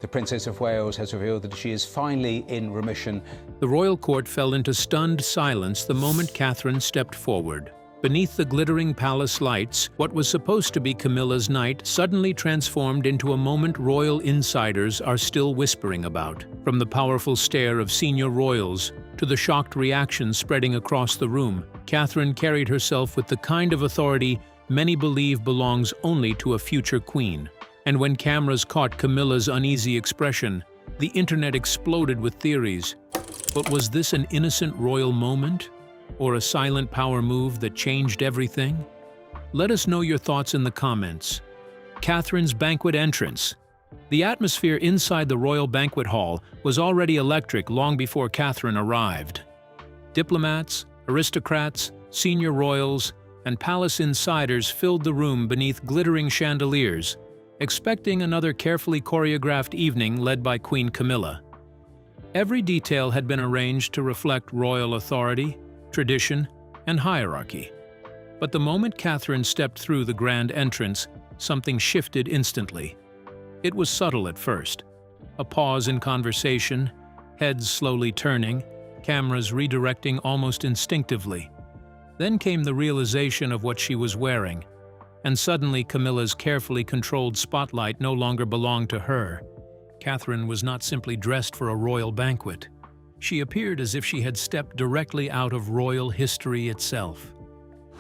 The Princess of Wales has revealed that she is finally in remission. The royal court fell into stunned silence the moment Catherine stepped forward. Beneath the glittering palace lights, what was supposed to be Camilla's night suddenly transformed into a moment royal insiders are still whispering about. From the powerful stare of senior royals to the shocked reaction spreading across the room, Catherine carried herself with the kind of authority many believe belongs only to a future queen. And when cameras caught Camilla's uneasy expression, the internet exploded with theories. But was this an innocent royal moment? Or a silent power move that changed everything? Let us know your thoughts in the comments. Catherine's banquet entrance. The atmosphere inside the royal banquet hall was already electric long before Catherine arrived. Diplomats, aristocrats, senior royals, and palace insiders filled the room beneath glittering chandeliers, expecting another carefully choreographed evening led by Queen Camilla. Every detail had been arranged to reflect royal authority, tradition, and hierarchy. But the moment Catherine stepped through the grand entrance, something shifted instantly. It was subtle at first. A pause in conversation, heads slowly turning, cameras redirecting almost instinctively. Then came the realization of what she was wearing, and suddenly Camilla's carefully controlled spotlight no longer belonged to her. Catherine was not simply dressed for a royal banquet. She appeared as if she had stepped directly out of royal history itself.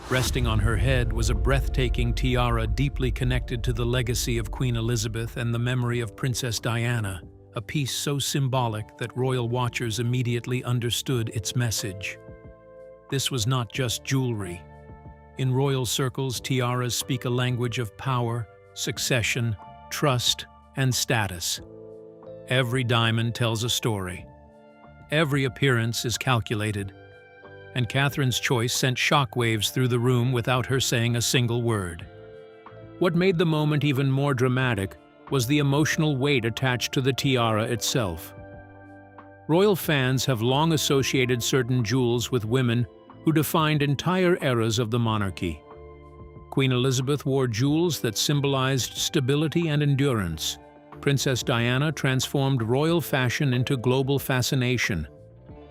Resting on her head was a breathtaking tiara deeply connected to the legacy of Queen Elizabeth and the memory of Princess Diana, a piece so symbolic that royal watchers immediately understood its message. This was not just jewelry. In royal circles, tiaras speak a language of power, succession, trust, and status. Every diamond tells a story. Every appearance is calculated, and Catherine's choice sent shockwaves through the room without her saying a single word. What made the moment even more dramatic was the emotional weight attached to the tiara itself. Royal fans have long associated certain jewels with women who defined entire eras of the monarchy. Queen Elizabeth wore jewels that symbolized stability and endurance. Princess Diana transformed royal fashion into global fascination.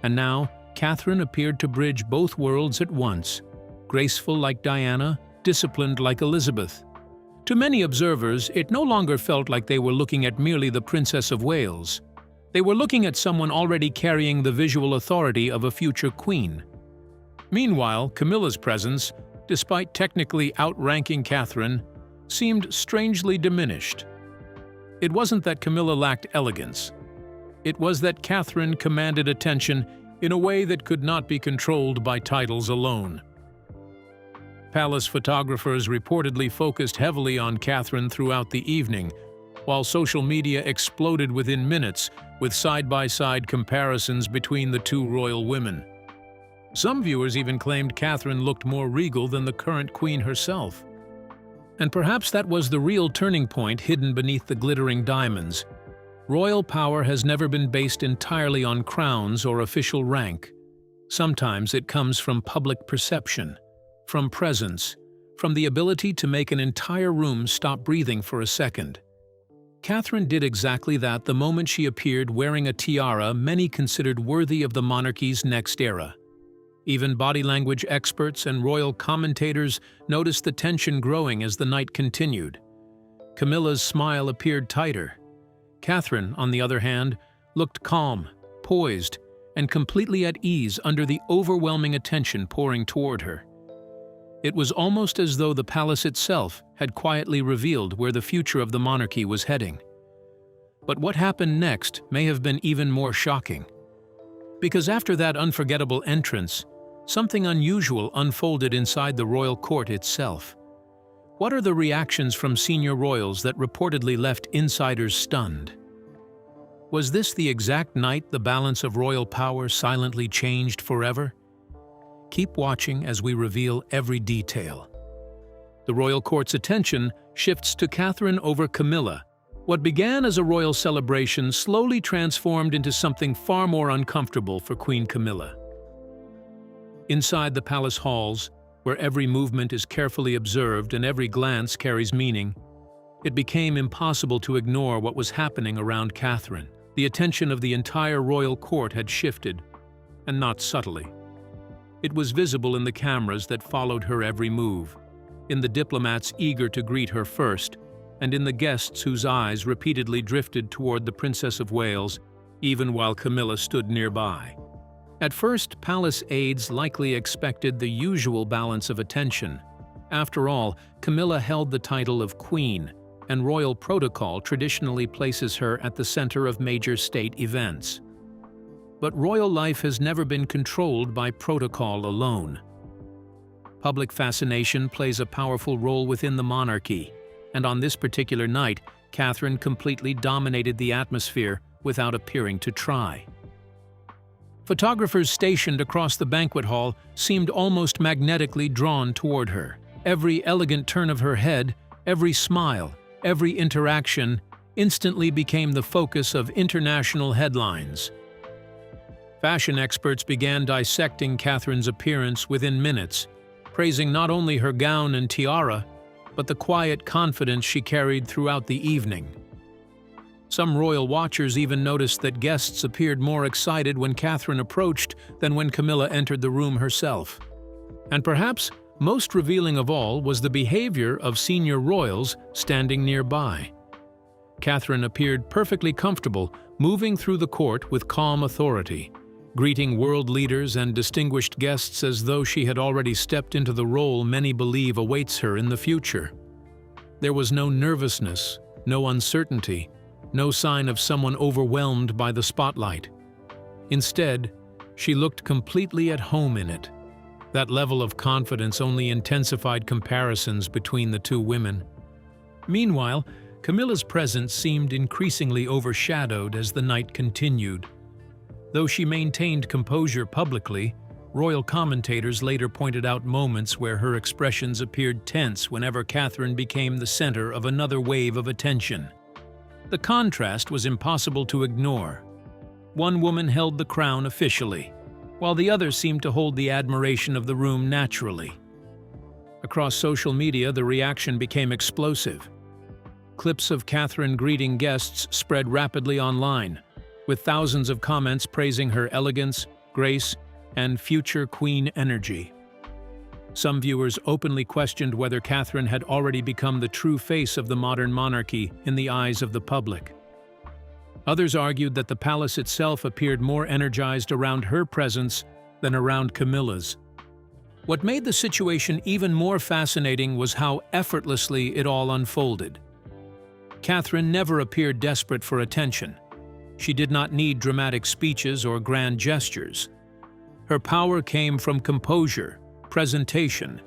And now, Catherine appeared to bridge both worlds at once, graceful like Diana, disciplined like Elizabeth. To many observers, it no longer felt like they were looking at merely the Princess of Wales. They were looking at someone already carrying the visual authority of a future queen. Meanwhile, Camilla's presence, despite technically outranking Catherine, seemed strangely diminished. It wasn't that Camilla lacked elegance. It was that Catherine commanded attention in a way that could not be controlled by titles alone. Palace photographers reportedly focused heavily on Catherine throughout the evening, while social media exploded within minutes with side-by-side comparisons between the two royal women. Some viewers even claimed Catherine looked more regal than the current queen herself. And perhaps that was the real turning point hidden beneath the glittering diamonds. Royal power has never been based entirely on crowns or official rank. Sometimes it comes from public perception, from presence, from the ability to make an entire room stop breathing for a second. Catherine did exactly that the moment she appeared wearing a tiara many considered worthy of the monarchy's next era. Even body language experts and royal commentators noticed the tension growing as the night continued. Camilla's smile appeared tighter. Catherine, on the other hand, looked calm, poised, and completely at ease under the overwhelming attention pouring toward her. It was almost as though the palace itself had quietly revealed where the future of the monarchy was heading. But what happened next may have been even more shocking. Because after that unforgettable entrance, something unusual unfolded inside the royal court itself. What are the reactions from senior royals that reportedly left insiders stunned? Was this the exact night the balance of royal power silently changed forever? Keep watching as we reveal every detail. The royal court's attention shifts to Catherine over Camilla. What began as a royal celebration slowly transformed into something far more uncomfortable for Queen Camilla. Inside the palace halls, where every movement is carefully observed and every glance carries meaning, It became impossible to ignore what was happening around Catherine. The attention of the entire royal court had shifted, and not subtly. It was visible in the cameras that followed her every move, in the diplomats eager to greet her first, and in the guests whose eyes repeatedly drifted toward the Princess of Wales, even while Camilla stood nearby. At first, palace aides likely expected the usual balance of attention. After all, Camilla held the title of Queen, and royal protocol traditionally places her at the center of major state events. But royal life has never been controlled by protocol alone. Public fascination plays a powerful role within the monarchy, and on this particular night, Catherine completely dominated the atmosphere without appearing to try. Photographers stationed across the banquet hall seemed almost magnetically drawn toward her. Every elegant turn of her head, every smile, every interaction instantly became the focus of international headlines. Fashion experts began dissecting Catherine's appearance within minutes, praising not only her gown and tiara, but the quiet confidence she carried throughout the evening. Some royal watchers even noticed that guests appeared more excited when Catherine approached than when Camilla entered the room herself. And perhaps most revealing of all was the behavior of senior royals standing nearby. Catherine appeared perfectly comfortable, moving through the court with calm authority, greeting world leaders and distinguished guests as though she had already stepped into the role many believe awaits her in the future. There was no nervousness, no uncertainty, no sign of someone overwhelmed by the spotlight. Instead, she looked completely at home in it. That level of confidence only intensified comparisons between the two women. Meanwhile, Camilla's presence seemed increasingly overshadowed as the night continued. Though she maintained composure publicly, royal commentators later pointed out moments where her expressions appeared tense whenever Catherine became the center of another wave of attention. The contrast was impossible to ignore. One woman held the crown officially, while the other seemed to hold the admiration of the room naturally. Across social media, the reaction became explosive. Clips of Catherine greeting guests spread rapidly online, with thousands of comments praising her elegance, grace, and future queen energy. Some viewers openly questioned whether Catherine had already become the true face of the modern monarchy in the eyes of the public. Others argued that the palace itself appeared more energized around her presence than around Camilla's. What made the situation even more fascinating was how effortlessly it all unfolded. Catherine never appeared desperate for attention. She did not need dramatic speeches or grand gestures. Her power came from composure, presentation,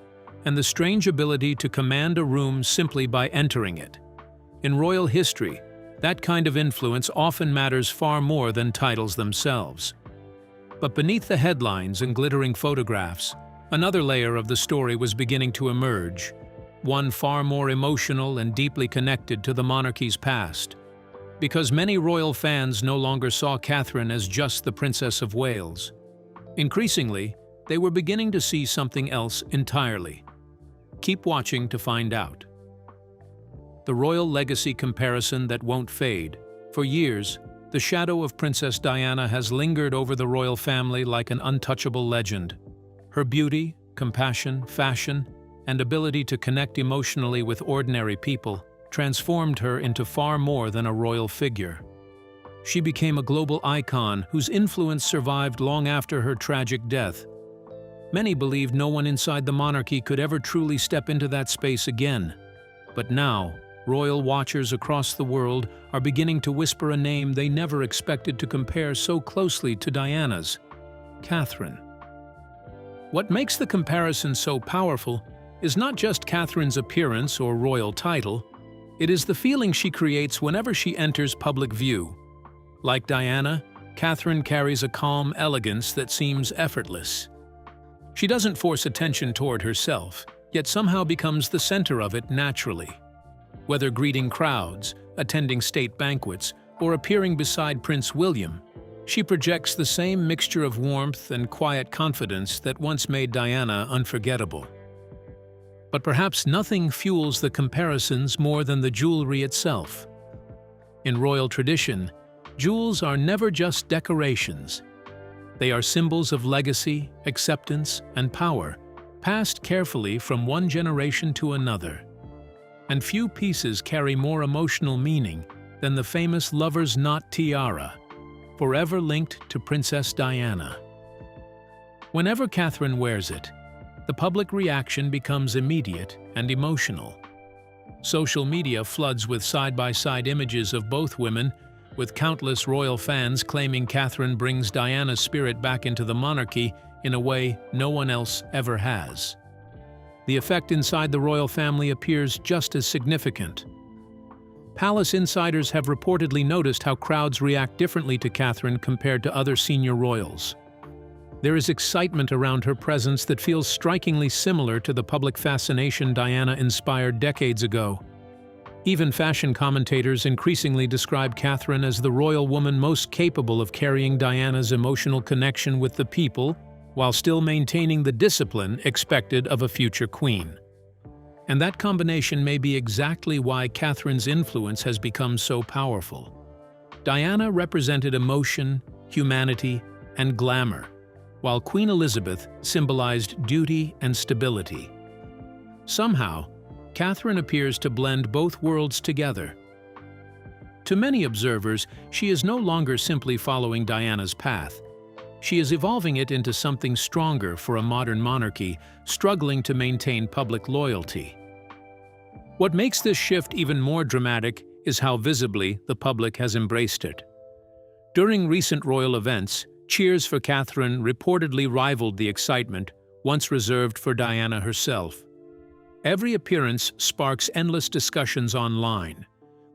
and the strange ability to command a room simply by entering it. In royal history, that kind of influence often matters far more than titles themselves. But beneath the headlines and glittering photographs, another layer of the story was beginning to emerge, one far more emotional and deeply connected to the monarchy's past. Because many royal fans no longer saw Catherine as just the Princess of Wales. Increasingly, they were beginning to see something else entirely. Keep watching to find out. The royal legacy comparison that won't fade. For years, the shadow of Princess Diana has lingered over the royal family like an untouchable legend. Her beauty, compassion, fashion, and ability to connect emotionally with ordinary people transformed her into far more than a royal figure. She became a global icon whose influence survived long after her tragic death. Many believed no one inside the monarchy could ever truly step into that space again. But now, royal watchers across the world are beginning to whisper a name they never expected to compare so closely to Diana's: Catherine. What makes the comparison so powerful is not just Catherine's appearance or royal title, it is the feeling she creates whenever she enters public view. Like Diana, Catherine carries a calm elegance that seems effortless. She doesn't force attention toward herself, yet somehow becomes the center of it naturally. Whether greeting crowds, attending state banquets, or appearing beside Prince William, she projects the same mixture of warmth and quiet confidence that once made Diana unforgettable. But perhaps nothing fuels the comparisons more than the jewelry itself. In royal tradition, jewels are never just decorations. They are symbols of legacy, acceptance, and power, passed carefully from one generation to another. And few pieces carry more emotional meaning than the famous lover's knot tiara, forever linked to Princess Diana. Whenever Catherine wears it, the public reaction becomes immediate and emotional. Social media floods with side-by-side images of both women, with countless royal fans claiming Catherine brings Diana's spirit back into the monarchy in a way no one else ever has. The effect inside the royal family appears just as significant. Palace insiders have reportedly noticed how crowds react differently to Catherine compared to other senior royals. There is excitement around her presence that feels strikingly similar to the public fascination Diana inspired decades ago. Even fashion commentators increasingly describe Catherine as the royal woman most capable of carrying Diana's emotional connection with the people while still maintaining the discipline expected of a future queen. And that combination may be exactly why Catherine's influence has become so powerful. Diana represented emotion, humanity, and glamour, while Queen Elizabeth symbolized duty and stability. Somehow, Catherine appears to blend both worlds together. To many observers, she is no longer simply following Diana's path. She is evolving it into something stronger for a modern monarchy, struggling to maintain public loyalty. What makes this shift even more dramatic is how visibly the public has embraced it. During recent royal events, cheers for Catherine reportedly rivaled the excitement once reserved for Diana herself. Every appearance sparks endless discussions online,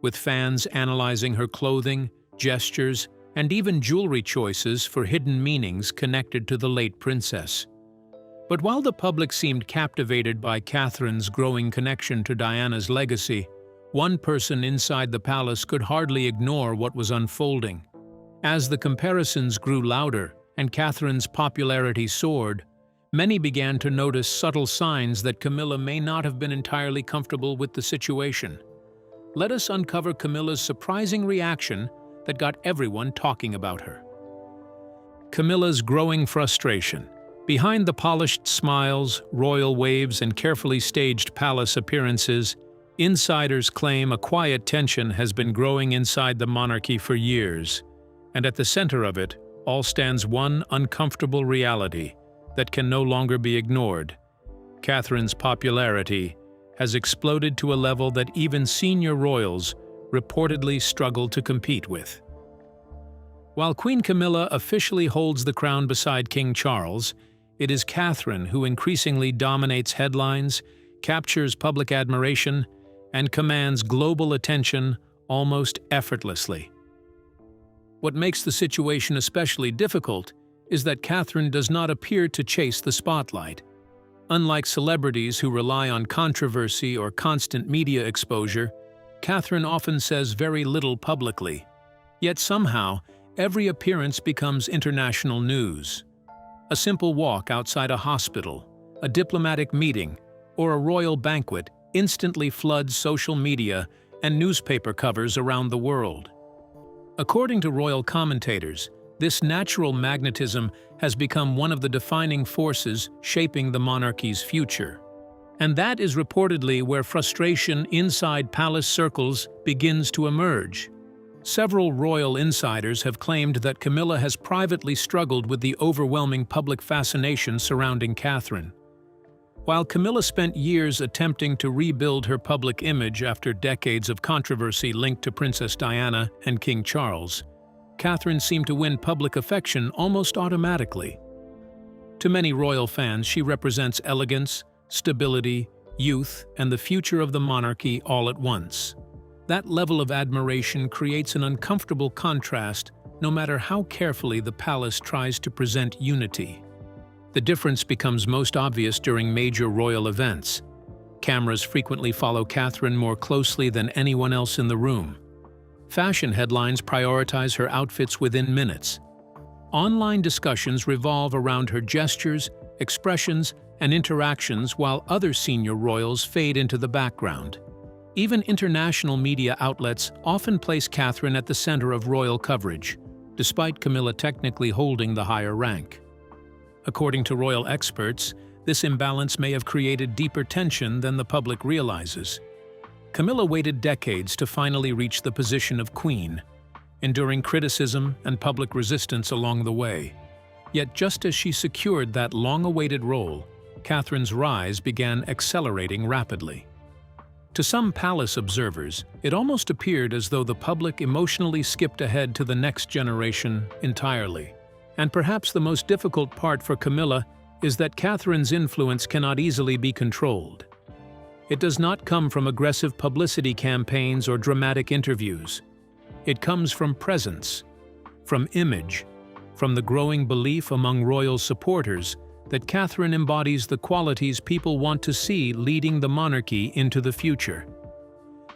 with fans analyzing her clothing, gestures, and even jewelry choices for hidden meanings connected to the late princess. But while the public seemed captivated by Catherine's growing connection to Diana's legacy, one person inside the palace could hardly ignore what was unfolding. As the comparisons grew louder and Catherine's popularity soared, many began to notice subtle signs that Camilla may not have been entirely comfortable with the situation. Let us uncover Camilla's surprising reaction that got everyone talking about her. Camilla's growing frustration. Behind the polished smiles, royal waves, and carefully staged palace appearances, insiders claim a quiet tension has been growing inside the monarchy for years. And at the center of it all stands one uncomfortable reality that can no longer be ignored. Catherine's popularity has exploded to a level that even senior royals reportedly struggle to compete with. While Queen Camilla officially holds the crown beside King Charles, it is Catherine who increasingly dominates headlines, captures public admiration, and commands global attention almost effortlessly. What makes the situation especially difficult is that Catherine does not appear to chase the spotlight. Unlike celebrities who rely on controversy or constant media exposure, Catherine often says very little publicly. Yet somehow, every appearance becomes international news. A simple walk outside a hospital, a diplomatic meeting, or a royal banquet instantly floods social media and newspaper covers around the world. According to royal commentators, this natural magnetism has become one of the defining forces shaping the monarchy's future. And that is reportedly where frustration inside palace circles begins to emerge. Several royal insiders have claimed that Camilla has privately struggled with the overwhelming public fascination surrounding Catherine. While Camilla spent years attempting to rebuild her public image after decades of controversy linked to Princess Diana and King Charles, Catherine seemed to win public affection almost automatically. To many royal fans, she represents elegance, stability, youth, and the future of the monarchy all at once. That level of admiration creates an uncomfortable contrast, no matter how carefully the palace tries to present unity. The difference becomes most obvious during major royal events. Cameras frequently follow Catherine more closely than anyone else in the room. Fashion headlines prioritize her outfits within minutes. Online discussions revolve around her gestures, expressions, and interactions while other senior royals fade into the background. Even international media outlets often place Catherine at the center of royal coverage, despite Camilla technically holding the higher rank. According to royal experts, this imbalance may have created deeper tension than the public realizes. Camilla waited decades to finally reach the position of queen, enduring criticism and public resistance along the way. Yet just as she secured that long-awaited role, Catherine's rise began accelerating rapidly. To some palace observers, it almost appeared as though the public emotionally skipped ahead to the next generation entirely. And perhaps the most difficult part for Camilla is that Catherine's influence cannot easily be controlled. It does not come from aggressive publicity campaigns or dramatic interviews. It comes from presence, from image, from the growing belief among royal supporters that Catherine embodies the qualities people want to see leading the monarchy into the future.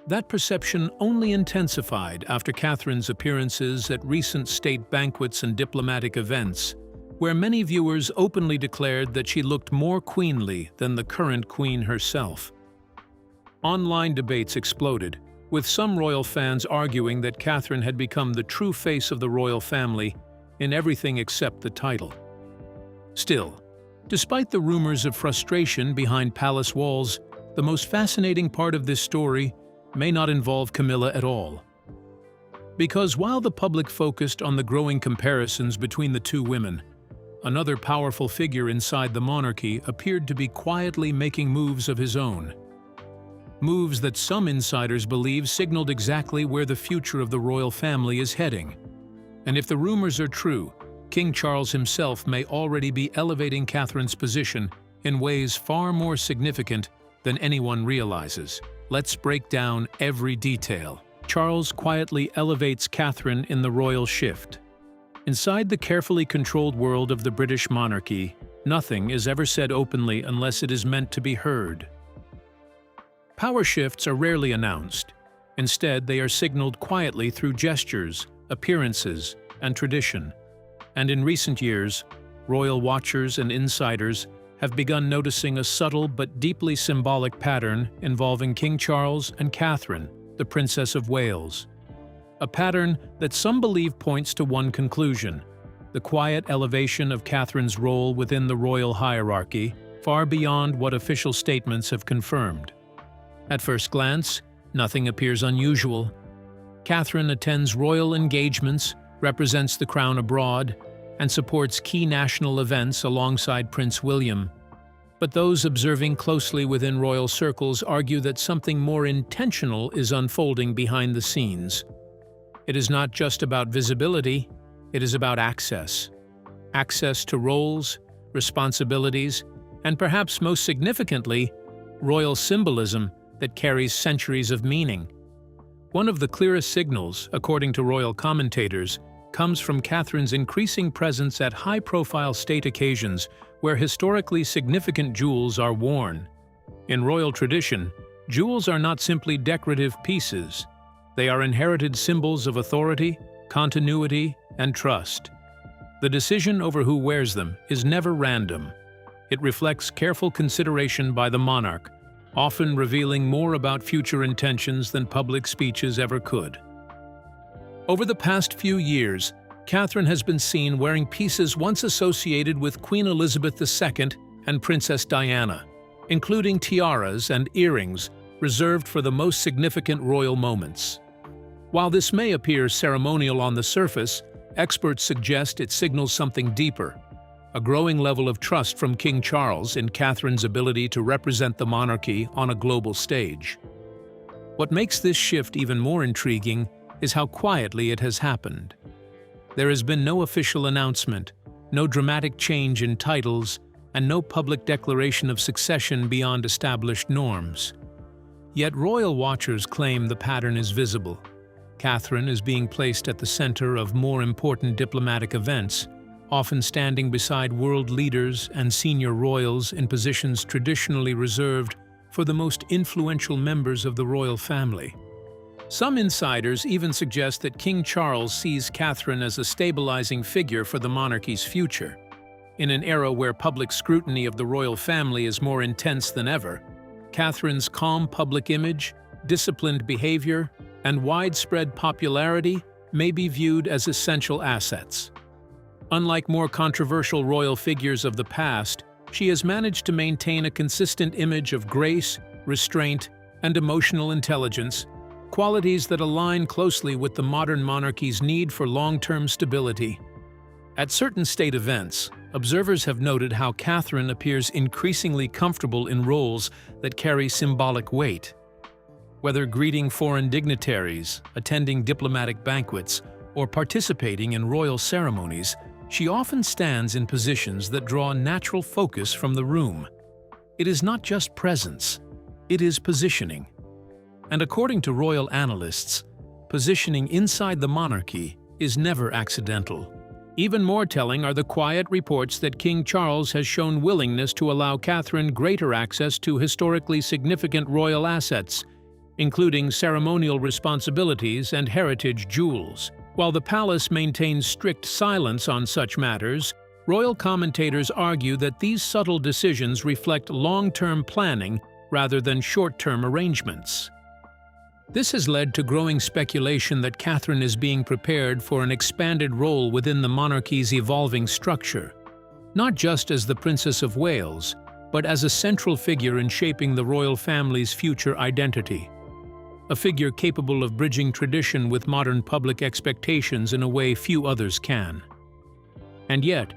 That perception only intensified after Catherine's appearances at recent state banquets and diplomatic events, where many viewers openly declared that she looked more queenly than the current queen herself. Online debates exploded, with some royal fans arguing that Catherine had become the true face of the royal family in everything except the title. Still, despite the rumors of frustration behind palace walls, the most fascinating part of this story may not involve Camilla at all. Because while the public focused on the growing comparisons between the two women, another powerful figure inside the monarchy appeared to be quietly making moves of his own. Moves that some insiders believe signaled exactly where the future of the royal family is heading. And if the rumors are true, King Charles himself may already be elevating Catherine's position in ways far more significant than anyone realizes. Let's break down every detail. Charles quietly elevates Catherine in the royal shift. Inside the carefully controlled world of the British monarchy, nothing is ever said openly unless it is meant to be heard. Power shifts are rarely announced. Instead, they are signaled quietly through gestures, appearances, and tradition. And in recent years, royal watchers and insiders have begun noticing a subtle but deeply symbolic pattern involving King Charles and Catherine, the Princess of Wales. A pattern that some believe points to one conclusion: the quiet elevation of Catherine's role within the royal hierarchy, far beyond what official statements have confirmed. At first glance, nothing appears unusual. Catherine attends royal engagements, represents the crown abroad, and supports key national events alongside Prince William. But those observing closely within royal circles argue that something more intentional is unfolding behind the scenes. It is not just about visibility, it is about access. Access to roles, responsibilities, and perhaps most significantly, royal symbolism that carries centuries of meaning. One of the clearest signals, according to royal commentators, comes from Catherine's increasing presence at high-profile state occasions where historically significant jewels are worn. In royal tradition, jewels are not simply decorative pieces. They are inherited symbols of authority, continuity, and trust. The decision over who wears them is never random. It reflects careful consideration by the monarch, often revealing more about future intentions than public speeches ever could. Over the past few years, Catherine has been seen wearing pieces once associated with Queen Elizabeth II and Princess Diana, including tiaras and earrings reserved for the most significant royal moments. While this may appear ceremonial on the surface, experts suggest it signals something deeper: a growing level of trust from King Charles in Catherine's ability to represent the monarchy on a global stage. What makes this shift even more intriguing is how quietly it has happened. There has been no official announcement, no dramatic change in titles, and no public declaration of succession beyond established norms. Yet royal watchers claim the pattern is visible. Catherine is being placed at the center of more important diplomatic events, often standing beside world leaders and senior royals in positions traditionally reserved for the most influential members of the royal family. Some insiders even suggest that King Charles sees Catherine as a stabilizing figure for the monarchy's future. In an era where public scrutiny of the royal family is more intense than ever, Catherine's calm public image, disciplined behavior, and widespread popularity may be viewed as essential assets. Unlike more controversial royal figures of the past, she has managed to maintain a consistent image of grace, restraint, and emotional intelligence, qualities that align closely with the modern monarchy's need for long-term stability. At certain state events, observers have noted how Catherine appears increasingly comfortable in roles that carry symbolic weight. Whether greeting foreign dignitaries, attending diplomatic banquets, or participating in royal ceremonies, she often stands in positions that draw natural focus from the room. It is not just presence, it is positioning. And according to royal analysts, positioning inside the monarchy is never accidental. Even more telling are the quiet reports that King Charles has shown willingness to allow Catherine greater access to historically significant royal assets, including ceremonial responsibilities and heritage jewels. While the palace maintains strict silence on such matters, royal commentators argue that these subtle decisions reflect long-term planning rather than short-term arrangements. This has led to growing speculation that Catherine is being prepared for an expanded role within the monarchy's evolving structure, not just as the Princess of Wales, but as a central figure in shaping the royal family's future identity. A figure capable of bridging tradition with modern public expectations in a way few others can. And yet,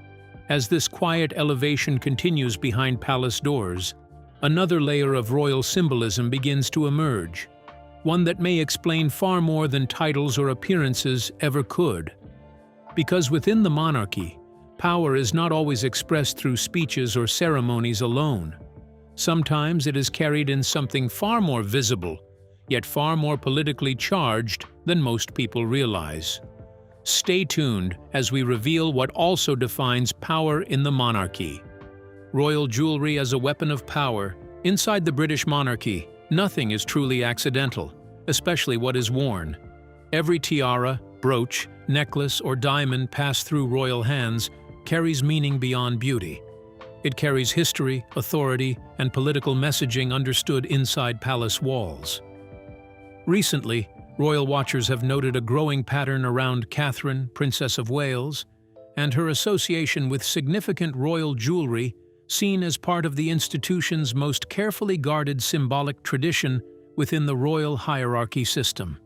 as this quiet elevation continues behind palace doors, another layer of royal symbolism begins to emerge, one that may explain far more than titles or appearances ever could. Because within the monarchy, power is not always expressed through speeches or ceremonies alone. Sometimes it is carried in something far more visible, yet far more politically charged than most people realize. Stay tuned as we reveal what also defines power in the monarchy. Royal jewelry as a weapon of power. Inside the British monarchy, nothing is truly accidental, especially what is worn. Every tiara, brooch, necklace, or diamond passed through royal hands carries meaning beyond beauty. It carries history, authority, and political messaging understood inside palace walls. Recently, royal watchers have noted a growing pattern around Catherine, Princess of Wales, and her association with significant royal jewelry seen as part of the institution's most carefully guarded symbolic tradition within the royal hierarchy system.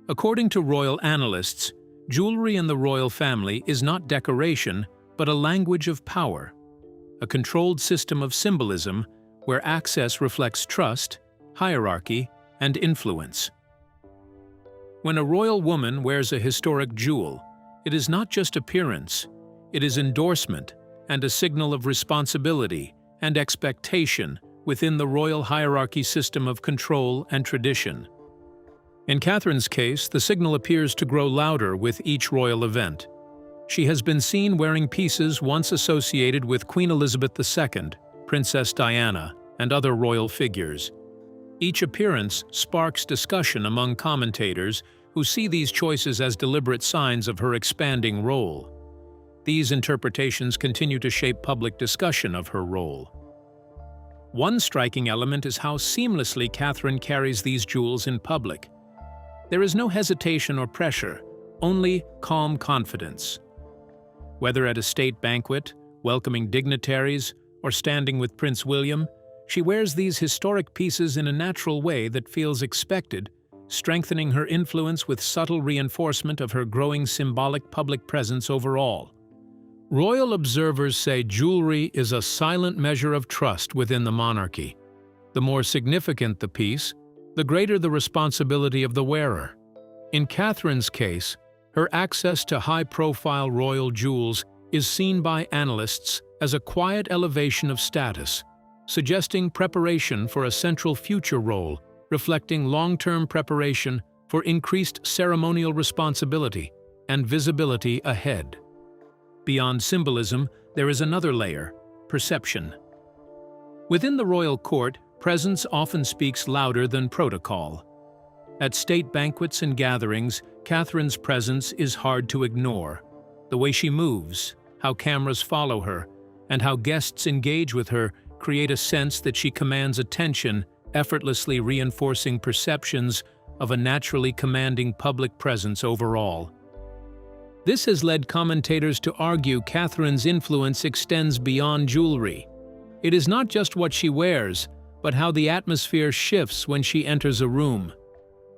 According to royal analysts, jewelry in the royal family is not decoration, but a language of power, a controlled system of symbolism where access reflects trust, hierarchy, and influence. When a royal woman wears a historic jewel, it is not just appearance, it is endorsement and a signal of responsibility and expectation within the royal hierarchy system of control and tradition. In Catherine's case, the signal appears to grow louder with each royal event. She has been seen wearing pieces once associated with Queen Elizabeth II, Princess Diana, and other royal figures. Each appearance sparks discussion among commentators who see these choices as deliberate signs of her expanding role. These interpretations continue to shape public discussion of her role. One striking element is how seamlessly Catherine carries these jewels in public. There is no hesitation or pressure, only calm confidence. Whether at a state banquet, welcoming dignitaries, or standing with Prince William, she wears these historic pieces in a natural way that feels expected, strengthening her influence with subtle reinforcement of her growing symbolic public presence overall. Royal observers say jewelry is a silent measure of trust within the monarchy. The more significant the piece, the greater the responsibility of the wearer. In Catherine's case, her access to high-profile royal jewels is seen by analysts as a quiet elevation of status, suggesting preparation for a central future role, reflecting long-term preparation for increased ceremonial responsibility and visibility ahead. Beyond symbolism, there is another layer: perception. Within the royal court, presence often speaks louder than protocol. At state banquets and gatherings, Catherine's presence is hard to ignore. The way she moves, how cameras follow her, and how guests engage with her create a sense that she commands attention, effortlessly reinforcing perceptions of a naturally commanding public presence overall. This has led commentators to argue Catherine's influence extends beyond jewelry. It is not just what she wears, but how the atmosphere shifts when she enters a room.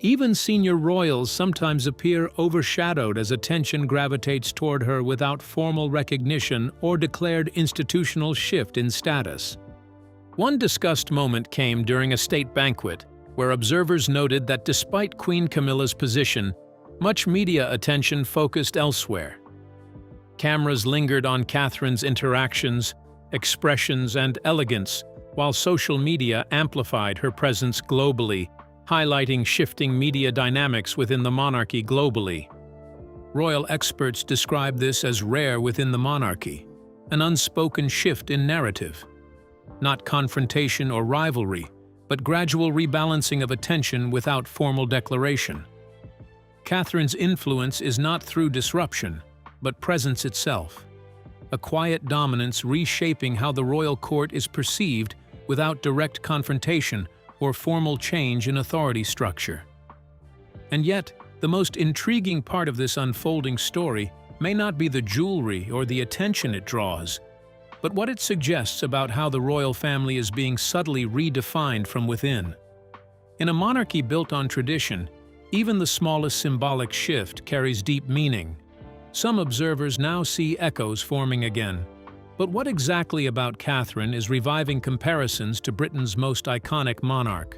Even senior royals sometimes appear overshadowed as attention gravitates toward her without formal recognition or declared institutional shift in status. One discussed moment came during a state banquet, where observers noted that despite Queen Camilla's position, much media attention focused elsewhere. Cameras lingered on Catherine's interactions, expressions, and elegance, while social media amplified her presence globally, highlighting shifting media dynamics within the monarchy globally. Royal experts describe this as rare within the monarchy, an unspoken shift in narrative. Not confrontation or rivalry, but gradual rebalancing of attention without formal declaration. Catherine's influence is not through disruption, but presence itself. A quiet dominance reshaping how the royal court is perceived without direct confrontation or formal change in authority structure. And yet, the most intriguing part of this unfolding story may not be the jewelry or the attention it draws, but what it suggests about how the royal family is being subtly redefined from within. In a monarchy built on tradition, even the smallest symbolic shift carries deep meaning. Some observers now see echoes forming again. But what exactly about Catherine is reviving comparisons to Britain's most iconic monarch?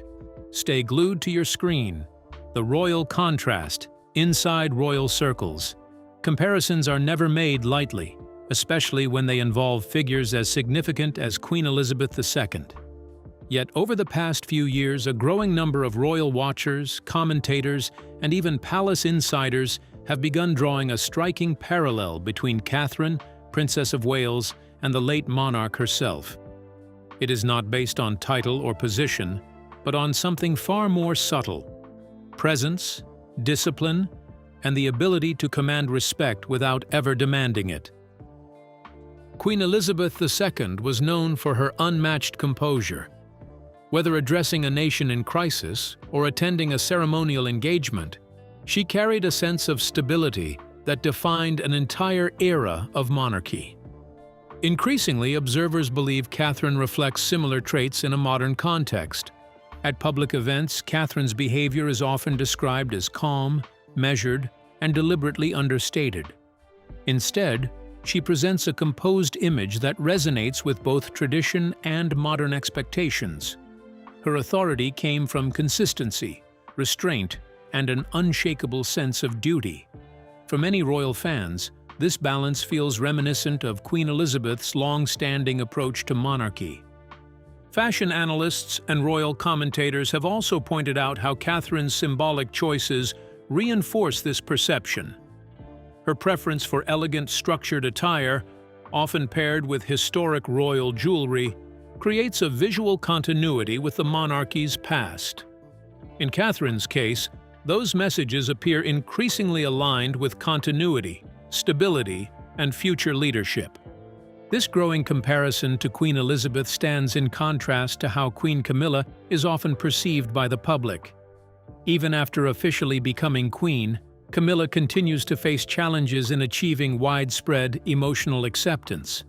Stay glued to your screen. The royal contrast, inside royal circles. Comparisons are never made lightly, especially when they involve figures as significant as Queen Elizabeth II. Yet over the past few years, a growing number of royal watchers, commentators, and even palace insiders have begun drawing a striking parallel between Catherine, Princess of Wales, and the late monarch herself. It is not based on title or position, but on something far more subtle: presence, discipline, and the ability to command respect without ever demanding it. Queen Elizabeth II was known for her unmatched composure. Whether addressing a nation in crisis or attending a ceremonial engagement, she carried a sense of stability that defined an entire era of monarchy. Increasingly, observers believe Catherine reflects similar traits in a modern context. At public events, Catherine's behavior is often described as calm, measured, and deliberately understated. Instead, she presents a composed image that resonates with both tradition and modern expectations. Her authority came from consistency, restraint, and an unshakable sense of duty. For many royal fans, this balance feels reminiscent of Queen Elizabeth's long-standing approach to monarchy. Fashion analysts and royal commentators have also pointed out how Catherine's symbolic choices reinforce this perception. Her preference for elegant, structured attire, often paired with historic royal jewelry, creates a visual continuity with the monarchy's past. In Catherine's case, those messages appear increasingly aligned with continuity, stability, and future leadership. This growing comparison to Queen Elizabeth stands in contrast to how Queen Camilla is often perceived by the public. Even after officially becoming queen, Camilla continues to face challenges in achieving widespread emotional acceptance.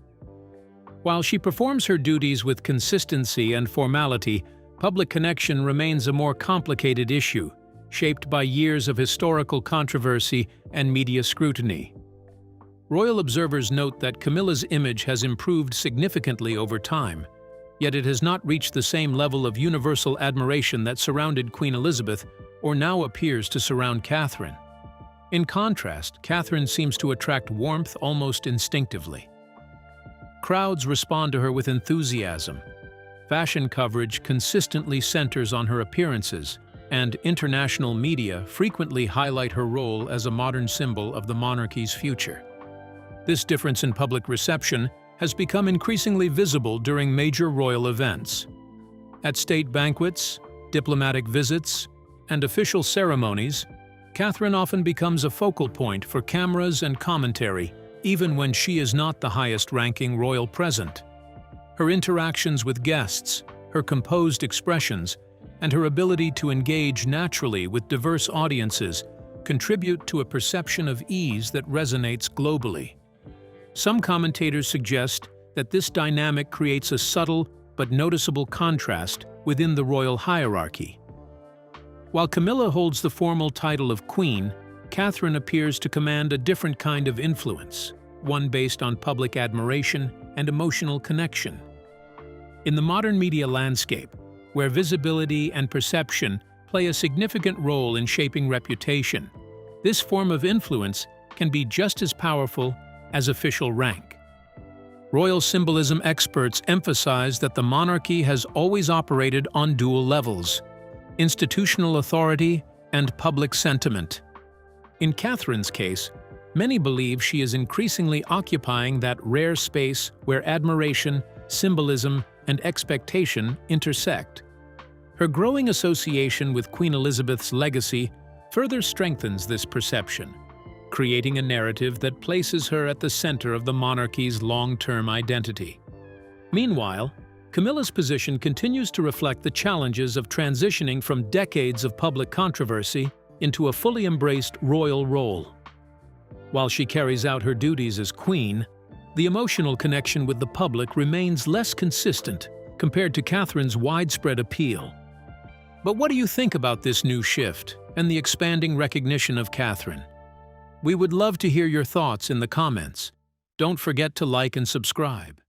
While she performs her duties with consistency and formality, public connection remains a more complicated issue, shaped by years of historical controversy and media scrutiny. Royal observers note that Camilla's image has improved significantly over time, yet it has not reached the same level of universal admiration that surrounded Queen Elizabeth or now appears to surround Catherine. In contrast, Catherine seems to attract warmth almost instinctively. Crowds respond to her with enthusiasm. Fashion coverage consistently centers on her appearances, and international media frequently highlight her role as a modern symbol of the monarchy's future. This difference in public reception has become increasingly visible during major royal events. At state banquets, diplomatic visits, and official ceremonies, Catherine often becomes a focal point for cameras and commentary, even when she is not the highest-ranking royal present. Her interactions with guests, her composed expressions, and her ability to engage naturally with diverse audiences contribute to a perception of ease that resonates globally. Some commentators suggest that this dynamic creates a subtle but noticeable contrast within the royal hierarchy. While Camilla holds the formal title of Queen, Catherine appears to command a different kind of influence, one based on public admiration and emotional connection. In the modern media landscape, where visibility and perception play a significant role in shaping reputation, this form of influence can be just as powerful as official rank. Royal symbolism experts emphasize that the monarchy has always operated on dual levels: institutional authority and public sentiment. In Catherine's case, many believe she is increasingly occupying that rare space where admiration, symbolism, and expectation intersect. Her growing association with Queen Elizabeth's legacy further strengthens this perception, creating a narrative that places her at the center of the monarchy's long-term identity. Meanwhile, Camilla's position continues to reflect the challenges of transitioning from decades of public controversy into a fully embraced royal role. While she carries out her duties as queen, the emotional connection with the public remains less consistent compared to Catherine's widespread appeal. But what do you think about this new shift and the expanding recognition of Catherine? We would love to hear your thoughts in the comments. Don't forget to like and subscribe.